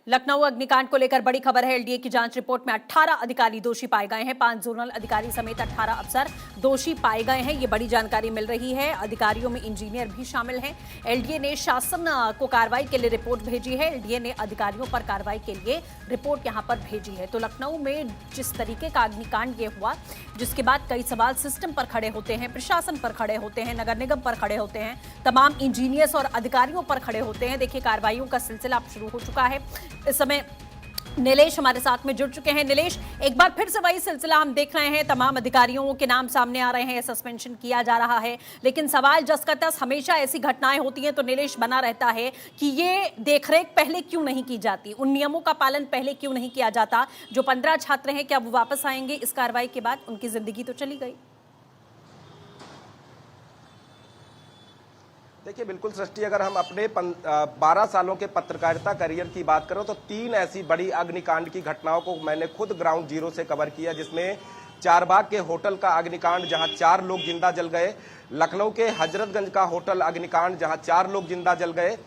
लखनऊ अग्निकांड को लेकर बड़ी खबर है। एलडीए की जांच रिपोर्ट में 18 अधिकारी दोषी पाए गए हैं। 5 जोनल अधिकारी समेत 18 अफसर दोषी पाए गए हैं। ये बड़ी जानकारी मिल रही है। अधिकारियों में इंजीनियर भी शामिल हैं। एलडीए ने शासन को कार्रवाई के लिए रिपोर्ट भेजी है। एलडीए ने अधिकारियों पर कार्रवाई के लिए रिपोर्ट यहां पर भेजी है। तो लखनऊ में जिस तरीके का अग्निकांड ये हुआ, जिसके बाद कई सवाल सिस्टम पर खड़े होते हैं, प्रशासन पर खड़े होते हैं, नगर निगम पर खड़े होते हैं, तमाम इंजीनियर्स और अधिकारियों पर खड़े होते हैं। देखिए, कार्रवाइयों का सिलसिला अब शुरू हो चुका है। इस समय नीलेश हमारे साथ में जुड़ चुके हैं। नीलेश, एक बार फिर से वही सिलसिला हम देख रहे हैं। तमाम अधिकारियों के नाम सामने आ रहे हैं, सस्पेंशन किया जा रहा है, लेकिन सवाल जस का तस हमेशा ऐसी घटनाएं होती हैं तो नीलेश बना रहता है कि ये देखरेख पहले क्यों नहीं की जाती, उन नियमों का पालन पहले क्यों नहीं किया जाता। जो 15 छात्र हैं, क्या वो वापस आएंगे इस कार्रवाई के बाद? उनकी जिंदगी तो चली गई। देखिए, बिल्कुल सृष्टि, अगर हम अपने 12 सालों के पत्रकारिता करियर की बात करें तो 3 ऐसी बड़ी अग्निकांड की घटनाओं को मैंने खुद ग्राउंड जीरो से कवर किया, जिसमें चारबाग के होटल का अग्निकांड जहां 4 लोग जिंदा जल गए, लखनऊ के हजरतगंज का होटल अग्निकांड जहां 4 लोग जिंदा जल गए।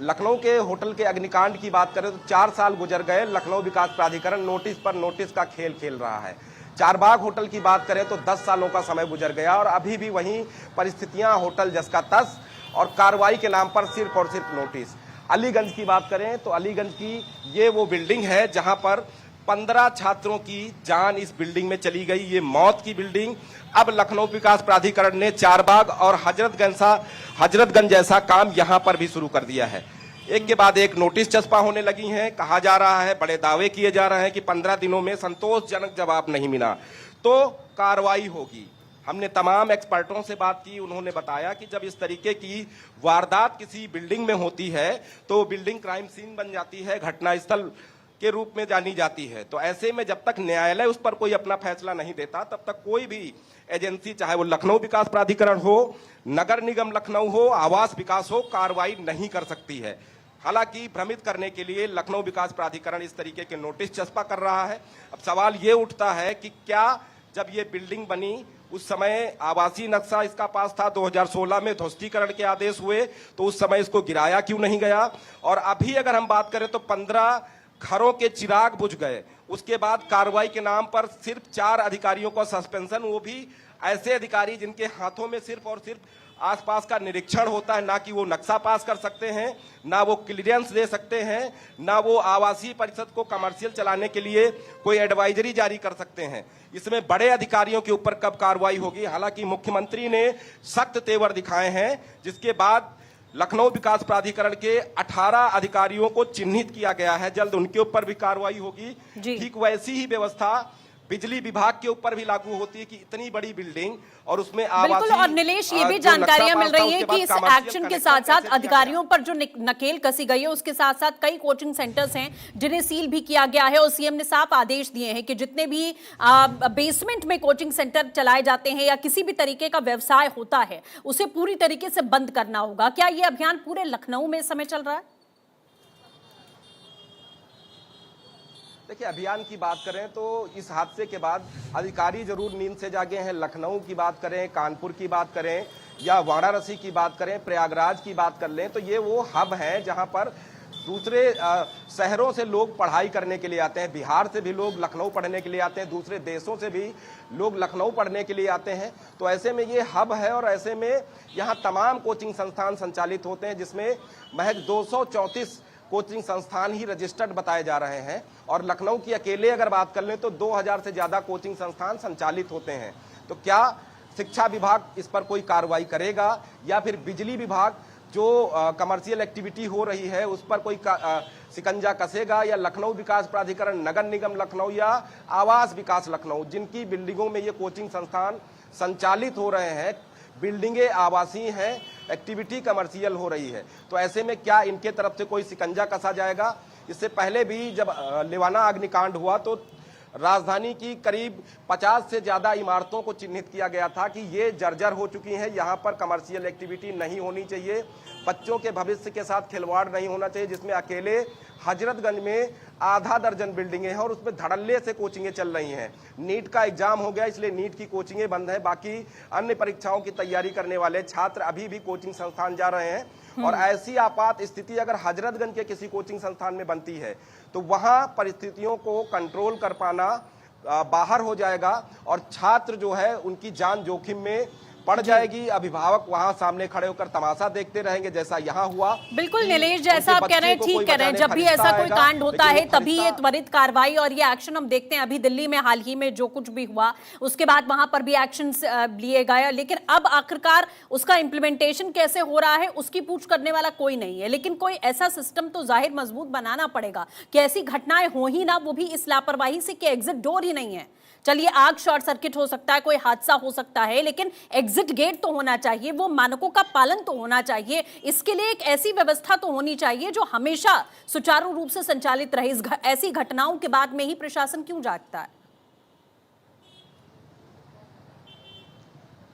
लखनऊ के होटल के अग्निकांड की बात करें तो 4 साल गुजर गए, लखनऊ विकास प्राधिकरण नोटिस पर नोटिस का खेल खेल रहा है। चारबाग होटल की बात करें तो 10 सालों का समय गुजर गया और अभी भी वहीं परिस्थितियां होटल जस का तस, और कार्रवाई के नाम पर सिर्फ और सिर्फ नोटिस। अलीगंज की बात करें तो अलीगंज की ये वो बिल्डिंग है जहां पर 15 छात्रों की जान इस बिल्डिंग में चली गई, ये मौत की बिल्डिंग। अब लखनऊ विकास प्राधिकरण ने चारबाग और हजरतगंज जैसा काम यहां पर भी शुरू कर दिया है। एक के बाद एक नोटिस चस्पा होने लगी हैं। कहा जा रहा है, बड़े दावे किए जा रहे हैं कि 15 दिनों में संतोषजनक जवाब नहीं मिला तो कार्रवाई होगी। हमने तमाम एक्सपर्टों से बात की, उन्होंने बताया कि जब इस तरीके की वारदात किसी बिल्डिंग में होती है तो बिल्डिंग क्राइम सीन बन जाती है, घटनास्थल के रूप में जानी जाती है। तो ऐसे में जब तक न्यायालय उस पर कोई अपना फैसला नहीं देता, तब तक कोई भी एजेंसी, चाहे वो लखनऊ विकास प्राधिकरण हो, नगर निगम लखनऊ हो, आवास विकास हो, कार्रवाई नहीं कर सकती है। हालांकि भ्रमित करने के लिए लखनऊ विकास प्राधिकरण इस तरीके के नोटिस चस्पा कर रहा है। अब सवाल ये उठता है कि क्या जब ये बिल्डिंग बनी उस समय आवासीय नक्शा इसका पास था, 2016 में ध्वस्तीकरण के आदेश हुए तो उस समय इसको गिराया क्यों नहीं गया? और अभी अगर हम बात करें तो 15 घरों के चिराग बुझ गए, उसके बाद कार्रवाई के नाम पर सिर्फ 4 अधिकारियों को सस्पेंशन, वो भी ऐसे अधिकारी जिनके हाथों में सिर्फ और सिर्फ आसपास का निरीक्षण होता है, ना कि वो नक्शा पास कर सकते हैं, ना वो क्लियरेंस दे सकते हैं, ना वो आवासीय परिषद को कमर्शियल चलाने के लिए कोई एडवाइजरी जारी कर सकते हैं। इसमें बड़े अधिकारियों के ऊपर कब कार्रवाई होगी? हालांकि मुख्यमंत्री ने सख्त तेवर दिखाए हैं, जिसके बाद लखनऊ विकास प्राधिकरण के 18 अधिकारियों को चिन्हित किया गया है। जल्द उनके ऊपर भी कार्रवाई होगी। ठीक वैसी ही व्यवस्था बिजली विभाग के ऊपर भी लागू होती है कि इतनी बड़ी बिल्डिंग और उसमें बिल्कुल। और नीलेश, ये भी जानकारियां मिल रही है कि इस एक्शन के साथ साथ अधिकारियों पर जो नकेल कसी गई है, उसके साथ साथ कई कोचिंग सेंटर्स हैं जिन्हें सील भी किया गया है। और सीएम ने साफ आदेश दिए हैं कि जितने भी बेसमेंट में कोचिंग सेंटर चलाए जाते हैं या किसी भी तरीके का व्यवसाय होता है, उसे पूरी तरीके से बंद करना होगा। क्या ये अभियान पूरे लखनऊ में इस समय चल रहा है? देखिए, अभियान की बात करें तो इस हादसे के बाद अधिकारी जरूर नींद से जागे हैं। लखनऊ की बात करें, कानपुर की बात करें या वाराणसी की बात करें, प्रयागराज की बात कर लें, तो ये वो हब हैं जहां पर दूसरे शहरों से लोग पढ़ाई करने के लिए आते हैं। बिहार से भी लोग लखनऊ पढ़ने के लिए आते हैं, दूसरे देशों से भी लोग लखनऊ पढ़ने के लिए आते हैं। तो ऐसे में ये हब है और ऐसे में यहाँ तमाम कोचिंग संस्थान संचालित होते हैं, जिसमें महज 234 कोचिंग संस्थान ही रजिस्टर्ड बताए जा रहे हैं। और लखनऊ की अकेले अगर बात कर लें तो 2000 से ज्यादा कोचिंग संस्थान संचालित होते हैं। तो क्या शिक्षा विभाग इस पर कोई कार्रवाई करेगा या फिर बिजली विभाग जो कमर्शियल एक्टिविटी हो रही है उस पर कोई शिकंजा कसेगा, या लखनऊ विकास प्राधिकरण, नगर निगम लखनऊ या आवास विकास लखनऊ, जिनकी बिल्डिंगों में ये कोचिंग संस्थान संचालित हो रहे हैं, बिल्डिंगें आवासीय हैं, एक्टिविटी कमर्शियल हो रही है, तो ऐसे में क्या इनके तरफ से कोई शिकंजा कसा जाएगा? इससे पहले भी जब लिवाना अग्निकांड हुआ तो राजधानी की करीब 50 से ज्यादा इमारतों को चिन्हित किया गया था कि ये जर्जर हो चुकी हैं, यहाँ पर कमर्शियल एक्टिविटी नहीं होनी चाहिए। बच्चों के भविष्य के साथ खिलवाड़ नहीं होना चाहिए, जिसमें अकेले हजरतगंज में आधा दर्जन बिल्डिंगें हैं और उसमें धड़ल्ले से कोचिंगें चल रही हैं। नीट का एग्जाम हो गया, इसलिए नीट की कोचिंगें बंद है। बाकी अन्य परीक्षाओं की तैयारी करने वाले छात्र अभी भी कोचिंग संस्थान जा रहे हैं। और ऐसी आपात स्थिति अगर हजरतगंज के किसी कोचिंग संस्थान में बनती है तो वहां परिस्थितियों को कंट्रोल कर पाना बाहर हो जाएगा और छात्र जो है उनकी जान जोखिम में पड़ जाएगी। अभिभावक वहां सामने खड़े होकर तमाशा देखते रहेंगे, जैसा यहाँ हुआ। बिल्कुल नीलेश, जैसा आप कह रहे हैं ठीक कह रहे हैं, जब भी ऐसा कोई कांड होता है तभी ये त्वरित कार्रवाई और ये एक्शन हम देखते हैं। अभी दिल्ली में हाल ही में जो कुछ भी हुआ उसके बाद वहां पर भी एक्शन लिए गए, लेकिन अब आखिरकार उसका इंप्लीमेंटेशन कैसे हो रहा है उसकी पूछ करने वाला कोई नहीं है। लेकिन कोई ऐसा सिस्टम तो जाहिर मजबूत बनाना पड़ेगा कि ऐसी घटनाएं हो ही ना, वो भी इस लापरवाही से कि एग्जिट डोर ही नहीं है। चलिए आग शॉर्ट सर्किट हो सकता है, कोई हादसा हो सकता है, लेकिन एग्जिट गेट तो होना चाहिए, वो मानकों का पालन तो होना चाहिए। इसके लिए एक ऐसी व्यवस्था तो होनी चाहिए जो हमेशा सुचारू रूप से संचालित रहे। ऐसी घटनाओं के बाद में ही प्रशासन क्यों जागता है?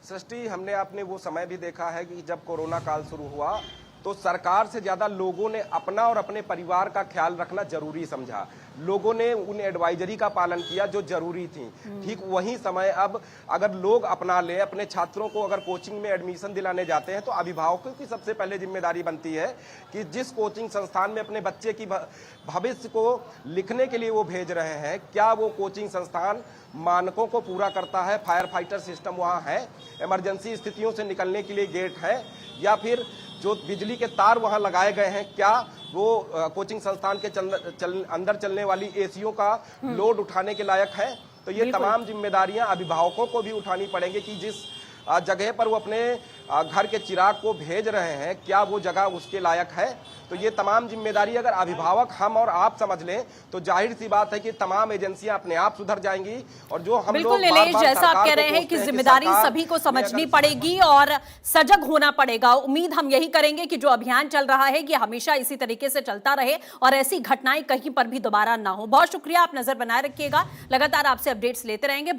सृष्टि, हमने आपने वो समय भी देखा है कि जब कोरोना काल शुरू हुआ तो सरकार से ज्यादा लोगों ने अपना और अपने परिवार का ख्याल रखना जरूरी समझा। लोगों ने उन एडवाइजरी का पालन किया जो जरूरी थी। ठीक वही समय अब अगर लोग अपना ले, अपने छात्रों को अगर कोचिंग में एडमिशन दिलाने जाते हैं तो अभिभावकों की सबसे पहले जिम्मेदारी बनती है कि जिस कोचिंग संस्थान में अपने बच्चे की भविष्य को लिखने के लिए वो भेज रहे हैं, क्या वो कोचिंग संस्थान मानकों को पूरा करता है, फायर फाइटर सिस्टम वहाँ है, इमरजेंसी स्थितियों से निकलने के लिए गेट है, या फिर जो बिजली के तार वहां लगाए गए हैं क्या वो कोचिंग संस्थान के अंदर चलने वाली एसीओ का लोड उठाने के लायक है। तो ये तमाम जिम्मेदारियां अभिभावकों को भी उठानी पड़ेंगी कि जिस जगह पर वो अपने घर के चिराग को भेज रहे हैं क्या वो जगह उसके लायक है। तो ये तमाम जिम्मेदारी अगर अभिभावक हम और आप समझ लें तो जाहिर सी बात है कि तमाम एजेंसियां अपने आप सुधर जाएंगी। और जो हम बिल्कुल नीलेश, जैसा आप कह रहे हैं कि जिम्मेदारी सभी को समझनी पड़ेगी और सजग होना पड़ेगा। उम्मीद हम यही करेंगे कि जो अभियान चल रहा है ये हमेशा इसी तरीके से चलता रहे और ऐसी घटनाएं कहीं पर भी दोबारा ना हो। बहुत शुक्रिया, आप नजर बनाए रखिएगा, लगातार आपसे अपडेट्स लेते रहेंगे।